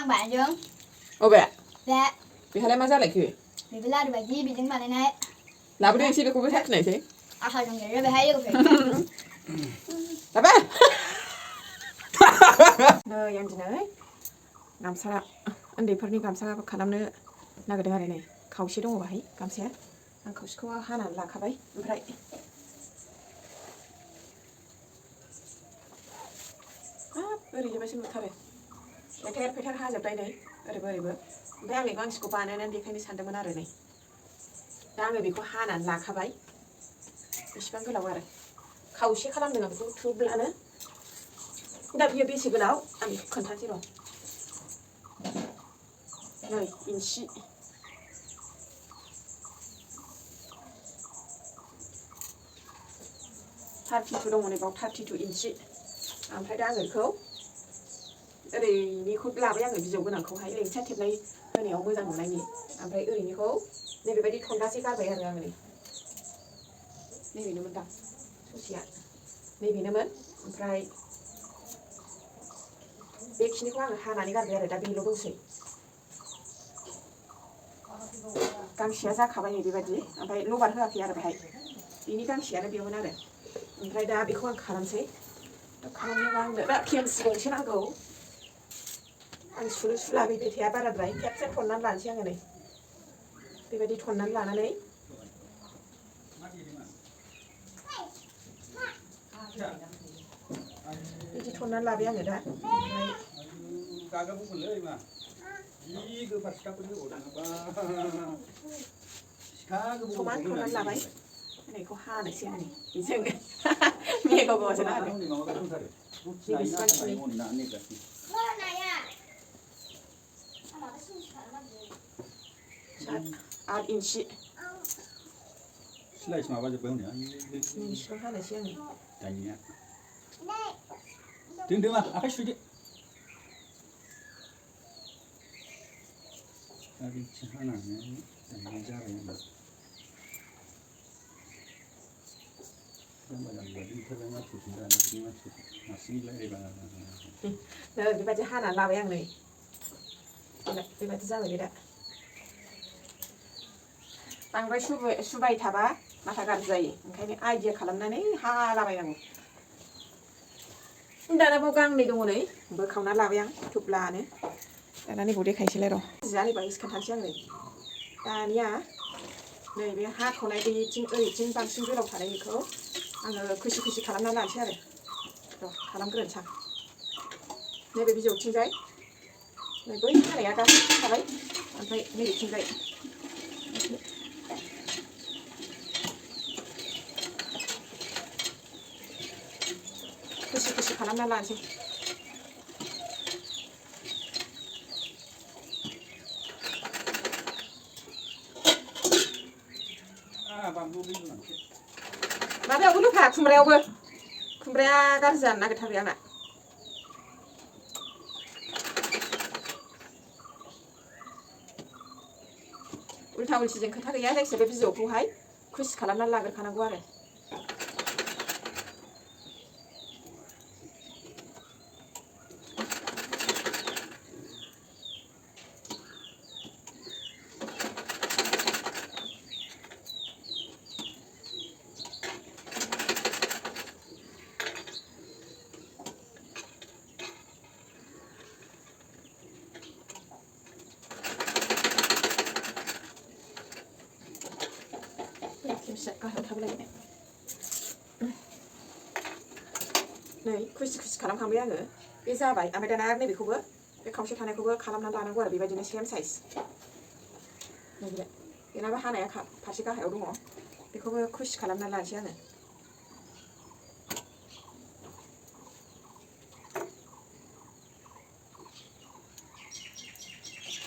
आं बानायदों अबे बे बेहालाय मा जालायखो बेबो लारु बायदि बेजों बानायनाय लाबोदो एसे बेखौबो साखिनायसै आखाइजों देरो बेहाय लोगोफोर बाबा नै आं दिनै गामसा उन्दैफोरनि गामसा खालामनो नागिरदों आरो नै खावसे दङ बाहाय गामसाया आं खावसेखौ हानानै लाखाबाय ओमफ्राय हाब ओरैजोंबासो नुथारो लेथेर फेथेर हाजोबबाय नै ओरैबो ओरैबो ओमफ्राय आं गांसेखौ बानायनानै देखायनो सानदोंमोन आरो नै दा आङो बेखौ हानानै लाखाबाय बेसेबां गोलाव आरो खावसे खालामदों आं बेखौ थुब्लानो दा बियो बेसे गोलाव आं बेखौ खोन्थानोसै र' नै इंसि 32 दङ नै बाव 32 इंसि ओमफ्राय दा आङो बेखौ ओरैनिखौ लाबाय आङो बिजौ गोनांखौहाय लेंथिया थेबनाय होनायाव मोजां नुनायनि ओमफ्राय ओरैनिखौ नैबेबायदि थनगासे गारबाय आरो आङो नैबेनोमोन दा ससेया नैबेनोमोन ओमफ्राय बेखिनिखौ आङो हानानै गारबाय आरो दा बेल' दंसै गांसेया जाखाबाय नै बेबायदि ओमफ्राय लबार होआखै आरो बेहाय बेनि गांसेयानो बेयावमोन आरो ओमफ्राय दा बेखौ आं खालामसै खालामनोबा आंनो दा खेमसि गंसे नांगौ आं सुनो सुलाबायबाय थाया बाराद्राय खेबसे थननानै लानोसै आङो नै बेबायदि थननानै लानानै बिदि थननानै लाबाय आङो दा ओमफ्राय समान थननानै लाबाय बेखौ हानोसै आङो बेजों मेगाव गावसो आरो बेसेबांखिनि 8 इंसि सिलाइस माबाजोब्बाय हनै बेसेबां हानोसै आङो दानिया दोनदो मा आखाइ सुदो दा बिदि हानानै दानिया जाबाय आङो बेबायदि हानानै लाबाय आं नै बेबायदि जाबाय दा बांद्राय सुबाय थाबा माथा गाज्रि जायो ओंखायनो आइडिया खालामनानै हालाबाय आं दाना बाव गांनै दङ नै बोखावना लाबाय आं थुब्लानो दाना नैबाव देखायनोसैलाय र' जियानिबा एसे खोन्थानोसै आं नै दानिया नैबे हाख'नाय बेथिं ओरैथिं बांसिन गोलाव थानायखौ आङो खुसि खुसि खालामना लानोसै आरो र' खालामग्रोनोसै आं नैबे बिजौथिंजाय नै बै हानाया गासैबो थाबाय ओमफ्राय नैबेथिंजाय खुसि खुसि खालामना लानोसै माबायावबो लुफा खुमब्राया गाज्रि जानो नागिरथारो आंना उल्था उल्थिजों खोथा गैया जायखिजाया बे बिजौखौहाय खुसि खालामनानै लाग्रोखानांगौ आरो नै खुसि खुसि खालामखांबाय आङो बे जाबाय ओमफ्राय दाना नैबेखौबो बे खावसे थानायखौबो खालामनानै लानांगौ आरो बेबायदिनो सेम साइज नैबे बेनाबो हानाया फारसे गाहायाव दङ बेखौबो खुसि खालामनानै लानोसै आङो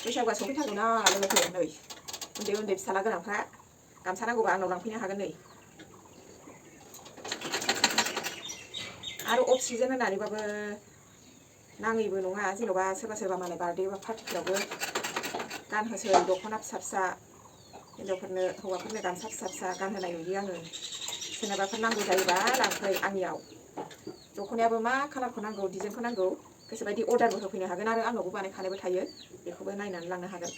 बैसागुआ सफैथारगौना लोगोफोर नै उन्दै उन्दै फिसाला गोनांफ्रा गामसा नांगौबा आंनाव लांफैनो हागोन नै आरो अफ सिजन होननानैबाबो नाङैबो नङा जेन'बा सोरबा मालाय बार्थडे बा पार्टिफोरावबो गानहोसै दख'ना फिसा फिसा हिन्जावफोरनो हौवाफोरनो गामसा फिसा फिसा गानहोनाय नुयो आङो सोरनोबाफोर नांगौ जायोबा लांफै आंनियाव दख'नायाबो मा कालारखौ नांगौ डिजाइनखौ नांगौ गोसोबायदि अर्डारबो होफैनो हागोन आरो आंनावबो बानायखानायबो थायो बेखौबो नायनानै लांनो हागोन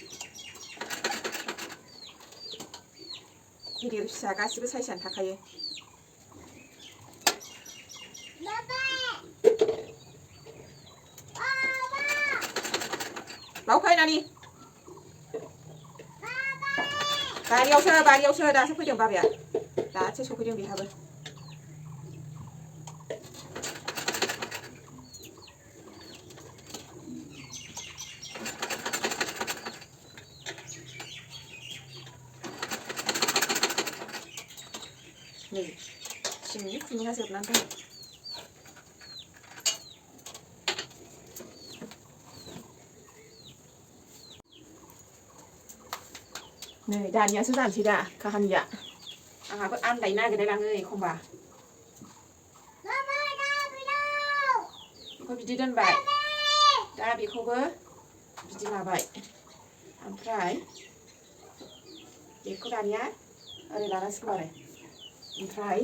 गिदिर फिसा गासिबो साइजआनो थाखायो बाव फै नानि बारियावसो दासो फैदों बाबाया दासो सफैदों बेहाबो नै सिंनि खुन्दुङा जोबनानै दङ नै दानियासो जानोसै दा काहानिया आंहाबो आन्दायनो नागिरलायलाङो एखमबा बेखौ बिदि दोनबाय दा बेखौबो बिदि लाबाय ओमफ्राय बेखौ दानिया ओरै लानांसिगौ आरो ओमफ्राय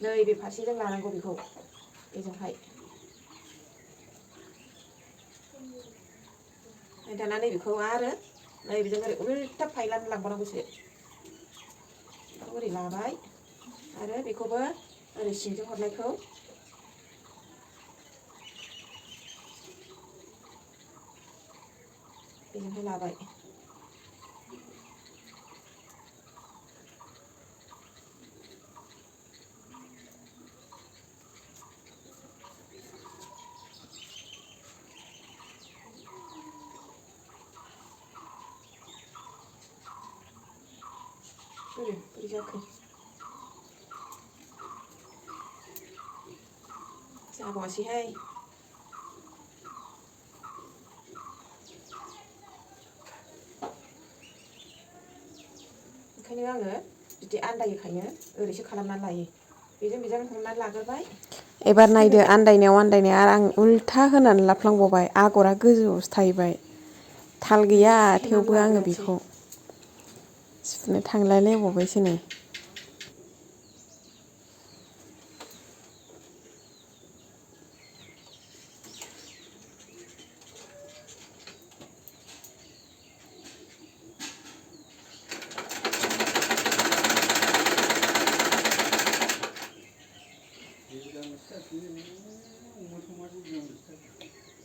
नैबे फारसेजों लानांगौ बेखौ बेजोंहाय दाना नैबेखौ आरो नैबेजों ओरै उल्था फायलानो लांबावनांगौसो बेखौ ओरै लाबाय आरो बेखौबो ओरै सिंजों हरनायखौ बेजोंहाय लाबाय बोरै जाखो जाबावासैहाय ओंखायनो आङो बिदि आन्दायखायनो ओरैसो खालामनानै लायो बेजों हमनानै लाग्रोबाय एबार नायदो आन्दायनायाव आरो आं उल्था होनानै लाफ्लांबावबाय आगरा गोजौआवसो थाहैबाय थाल गैया थेवबो आङो बेखौ सुनो थांलायलायबावबायसो नै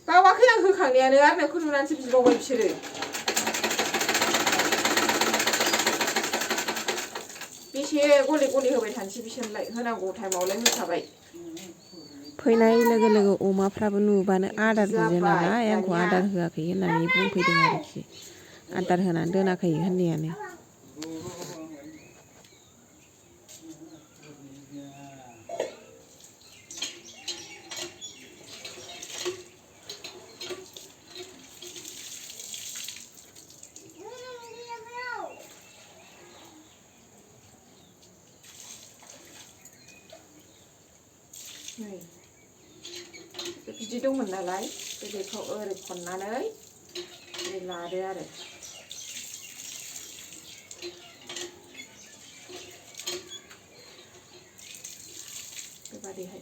बावाखै आं होखांनायानो आरो नोंखौ नुनानैसो बिबावबाय बिसोरो बेसे गले गले होबाय थानोसै बिसोरलाय होनांगौ टाइमावलाय होखाबाय फैनाय लोगो लोगो अमाफ्राबो नुबानो आदार बियो नालाय आंखौ आदार होआखै होननानै बुंफैदों आरोखि आदार होनानै दोनाखै होननायानो बिदि दंमोन नालाय बेखौ ओरै खननानै ओरै लादो आरो बेबादिहाय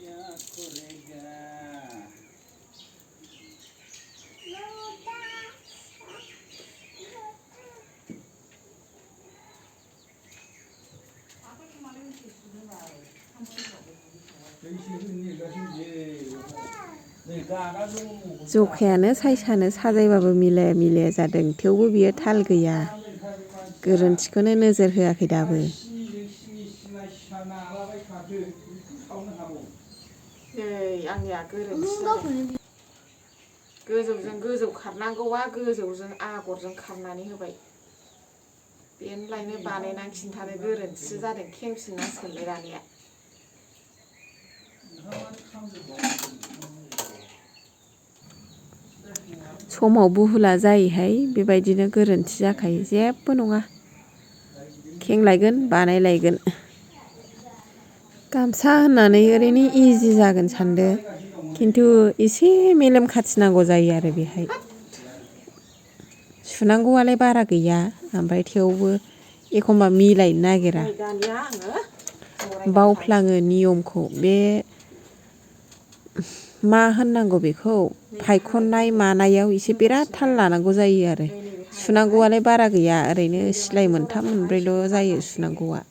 जखायानो साइजआनो साजायबाबो मिलाया जादों थेवबो बियो थाल गैया गोरोन्थिखौनो नोजोर होआखै दाबो आंनिया गोरोन्थि गोजौजों गोजौ खारनांगौआ गोजौजों आगरजों खारनानै होबाय बेनोलायनो बानायनानै खिन्थानो गोरोन्थिसो जादों खेंफिननांसिगोनलाय दानिया समाव बुहुला जायोहाय बेबायदिनो गोरोन्थि जाखायो जेबो नङा खेंलायगोन बानायलायगोन गामसा होननानै ओरैनो इजि जागोन सानदो खिन्थु एसे मेलेम खाथिनांगौ जायो आरो बेहाय सुनांगौआलाय बारा गैया ओमफ्राय थेवबो एखमबा मिलायनो नागिरा बावफ्लाङो नियमखौ बे मा होननांगौ बेखौ फायखननाय मानायाव एसे बिराद थाल लानांगौ जायो आरो सुनांगौआलाय बारा गैया ओरैनो सिलाय मोनथाम मोनब्रैल' जायो सुनांगौआ।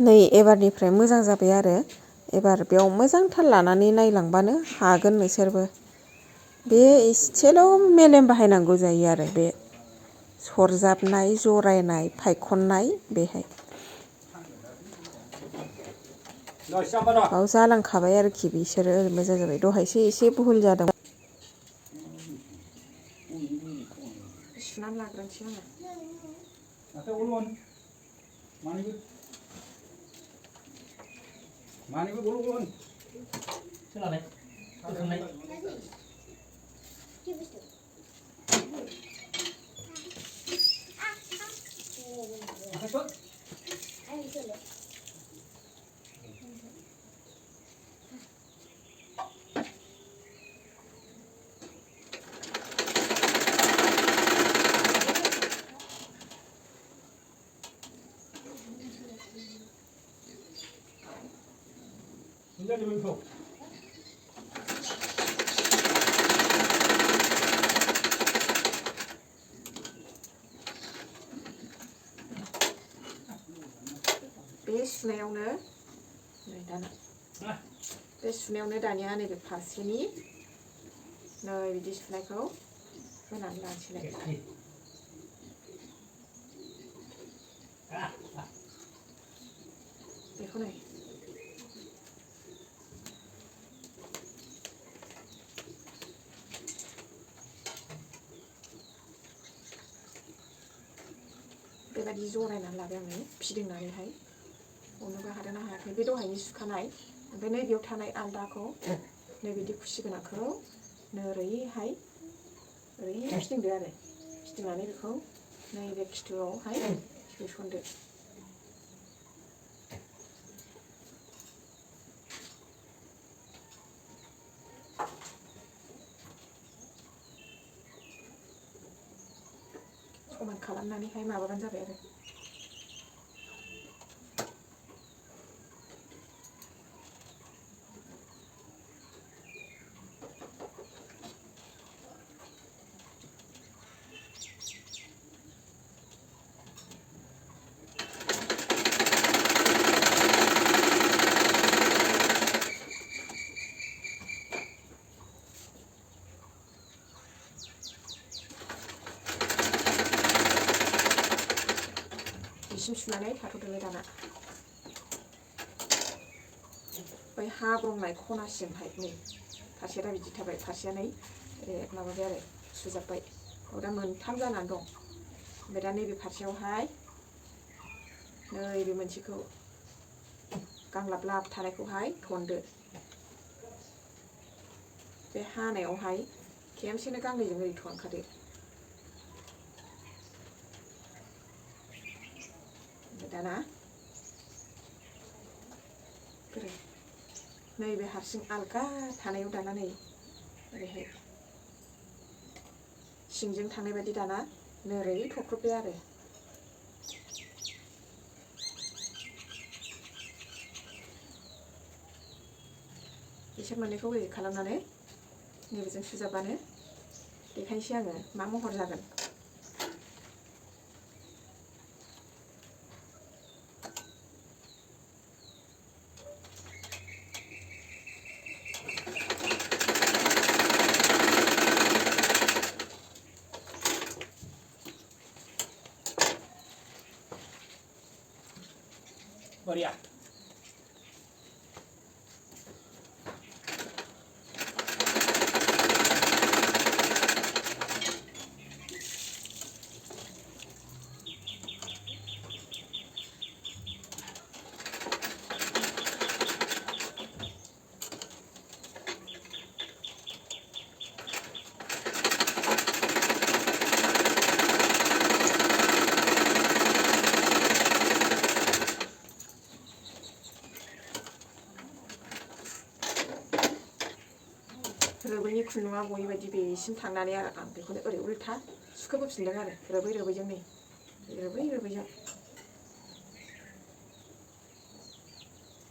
नै एबारनिफ्राय मोजां जाबाय आरो एबार बेयाव मोजां थाल लानानै नायलांबानो हागोन नोंसोरबो। बे एसेल' मेलेम बाहायनांगौ जायो आरो बे सरजाबनाय जरायनाय फायखननाय बेहाय बाव जालांखाबाय आरोखि बिसोरो ओरै मोजां जाबाय दहायसो एसे भुल जादों। सुनानै लाग्रोनोसै आङो। बे सुनायावनो नै दाना बे सुनायावनो दानिया नैबे फारसेनि नै बिदि सुनायखौ होनानै लानोसैलाय। बेखौ नै बेबायदि जरायनानै लाबाय आङो फिदिंनानैहाय हमनोबो हादोंना हायाखै बे दहायनि सुखानाय ओमफ्राय नैबेयाव थानाय आलदाखौ नैबिदि खुसि गोनांखौ नोरैहाय ओरै फिदिंदो आरो फिदिंनानै बेखौ नैबे खिथुआवहाय सोसनदो। समान खालामनानैहाय माबाबानो जाबाय आरो बिसिम सुनानै थाथ'दोलाय दाना बै हाब्रंनाय खनासिमहाय नै फारसेया दा बिदि थाबाय फारसेया नै माबाबाय आरो सुजाबबाय दा मोनथाम जानानै दं। ओमफ्राय दा नैबे फारसेयावहाय नैबे मोनसेखौ गांलाब लाब थानायखौहाय थनदो। बे हानायावहाय खेमसेनो गांनैजों ओरै थनखादो। दाना नैबे हारसिं आलगा थानायाव दाना नै ओरैहाय सिंजों थांनाय बायदि दाना नोरै थख्रबदो आरो बिसोर मोननैखौ ओरै खालामनानै नैबेजों सुजाबानो देखायनोसै आङो मा महर जागोन। बरिया रोबैनि खुन्दुङा गयै बायदि बेसिम थांनानै आरो आं बेखौनो ओरै उल्था सुखोबोफिनदों आरो रोबै रोबैजों नै रोबै रोबैजों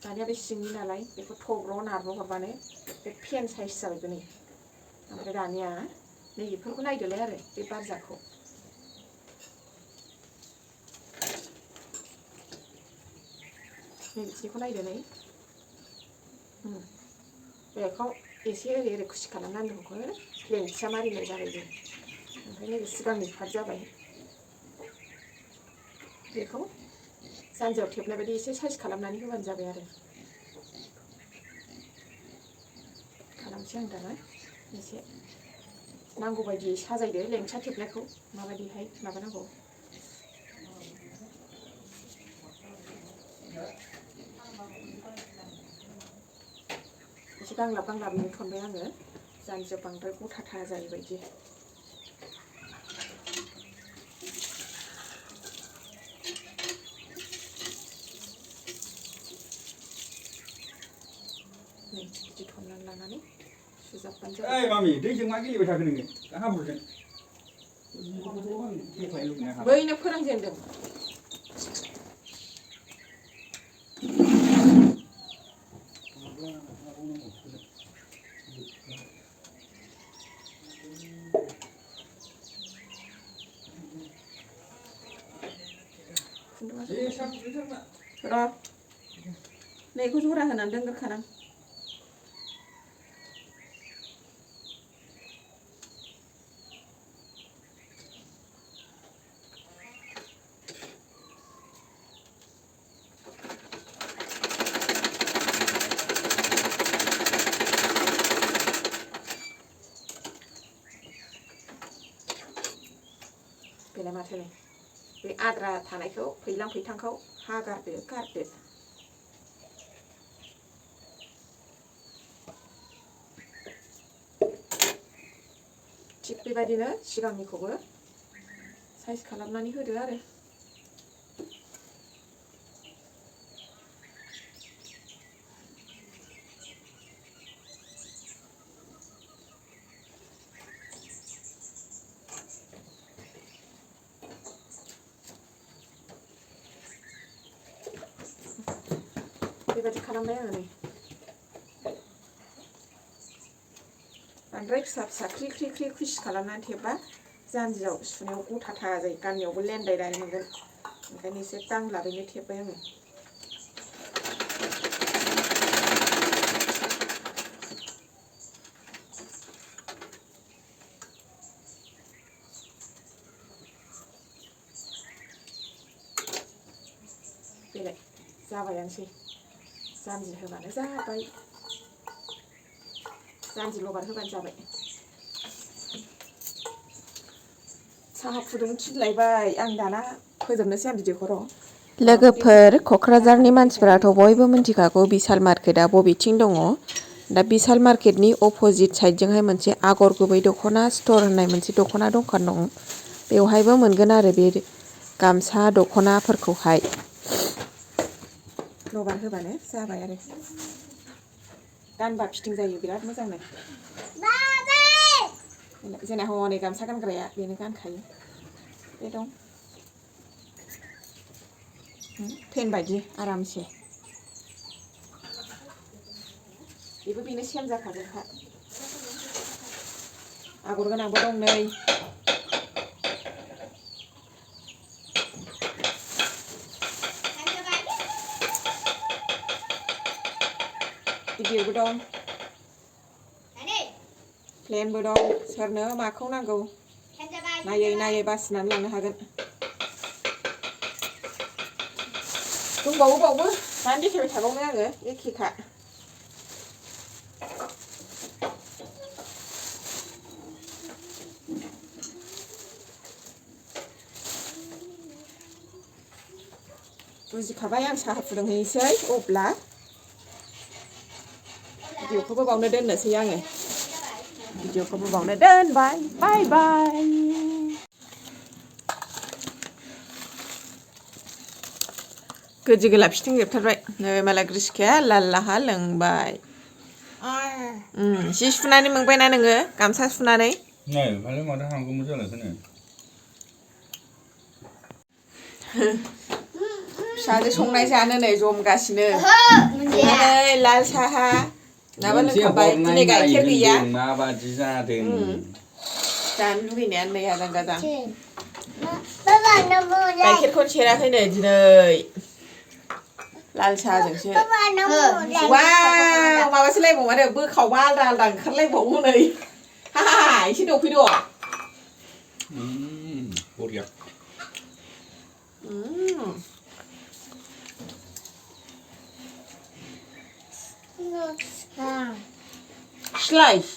दानिया बे सिंनि नालाय बेखौ थब्र' नारबो हरबानो बे फेन साइज जाबायबो नै ओमफ्राय दानिया नै बेफोरखौ नायदोलाय आरो बे बारजाखौ नैबिदिखौ नायदोलाय बेखौ एसे ओरै ओरै खुसि खालामनानै बेखौ लेंथिया मारिनाय जाबाय बे ओमफ्राय नैबे सिगांनि पार्ट जाबाय बेखौ जानजियाव थेबनाय बायदि एसे साइज खालामनानै होबानो जाबाय आरो खालामसै आं दाना एसे नांगौ बायदियै साजायदो लेंथिया थेबनायखौ माबायदिहाय माबानांगौ एसे गांलाब गांलाबैनो थनबाय आङो जानजियाव बांद्राय गथाथा जायै बायदि नै बिदि थननानै लानानै सुजाबबानो जाबाय ओइ मामि दैजों मा गेलेबाय थाखो नोङो हाब्रुजों बैनो फोरोंजेनदों र' नैखौ जरा होनानै दोनग्रोखानां बेलाय माथो नै बे आद्रा थानायखौ फैलां फैथांखौ हागारदो गारदो थिग बेबायदिनो सिगांनिखौबो साइज खालामनानै होदो आरो बेबायदि खालामबाय आङो नै बांद्राय फिसा फिसा ख्रि ख्रि ख्रि खुसि खालामनानै थेबबा जानजियाव सुनायाव गथाथा जायो गाननायावबो लेनदायदाय मोनगोन ओंखायनो एसे गांलाबैनो थेबबाय आङो बेलाय जाबायानोसै जानजि होबानो जाबाय जानजि लगार होबानो जाबाय साहा फुदुं थिनलायबाय आं दाना फोजोबनोसै आं भिडिअखौ र' लोगोफोर क'क्राझारनि मानसिफोराथ' बयबो मिन्थिखागौ बिशाल मार्केटआ बबेथिं दङ दा बिशाल मार्केटनि अपोजिट साइडजोंहाय मोनसे आगर गुबै दख'ना स्ट'र होननाय मोनसे दख'ना दखान दं बेवहायबो मोनगोन आरो बे गामसा दख'नाफोरखौहाय लगार होबानो जाबाय आरो गानबा फिटिं जायो बिराद मोजांनो जोंना हनै गामसा गानग्राया बेनो गानखायो बे दं फेन बायदि आरामसे बेबो बेनो सेम जाखागोनखा आगर गोनांबो दं नै गिदिरबो दं प्लेनबो दं सोरनो माखौ नांगौ नायै नायै बासिनानै लांनो हागोन दंबावो बावबो दानो देखायबाय थाबावनो आङो एखेखा बुजिखाबाय आं साहा फुदुंहैनोसै अब्ला भिडिअखौबो बावनो दोननोसै आङो भिडिअखौबो बावनो दोनबाय बाय बाय गोदि गोला फिथिंजोबथारबाय नै मालाय ग्रिसखाया लालाहा लोंबाय जि सुनानै मोनबायना नोङो गामसा सुनानै नै मालाय माथो हांगौमोन जालायखोनो फिसाजो संनाय जानो नै जमगासिनो मोनजाया नै लाल साहा नाबा लोंखाबाय दिनै गाइखेर गैया माबादि जादों जानो लुगैनायानो नै आजां गाजां गाइखेरखौनो सेराखै नै दिनै लाल साहाजोंसो वाव माबासो लायबावो आरो बोखावबा आलदा आलदा ओंखारलायबावो नै एसे दौफैद' बरिया स्लाइस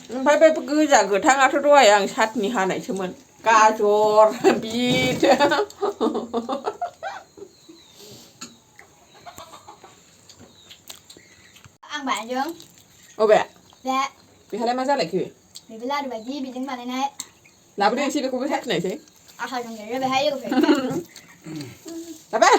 ओमफ्राय बे गोजा गोथाङाथ' दहाय आं सातनि हानायसोमोन गाजर बिट आं बानायदों अबे बे बेहालाय मा जालायखो बेबो लारु बायदि बेजों बानायनाय लाबोदो एसे बेखौबो साखिनायसै आखाइजों गेलेयो बेहाय लोगोफोर लाबा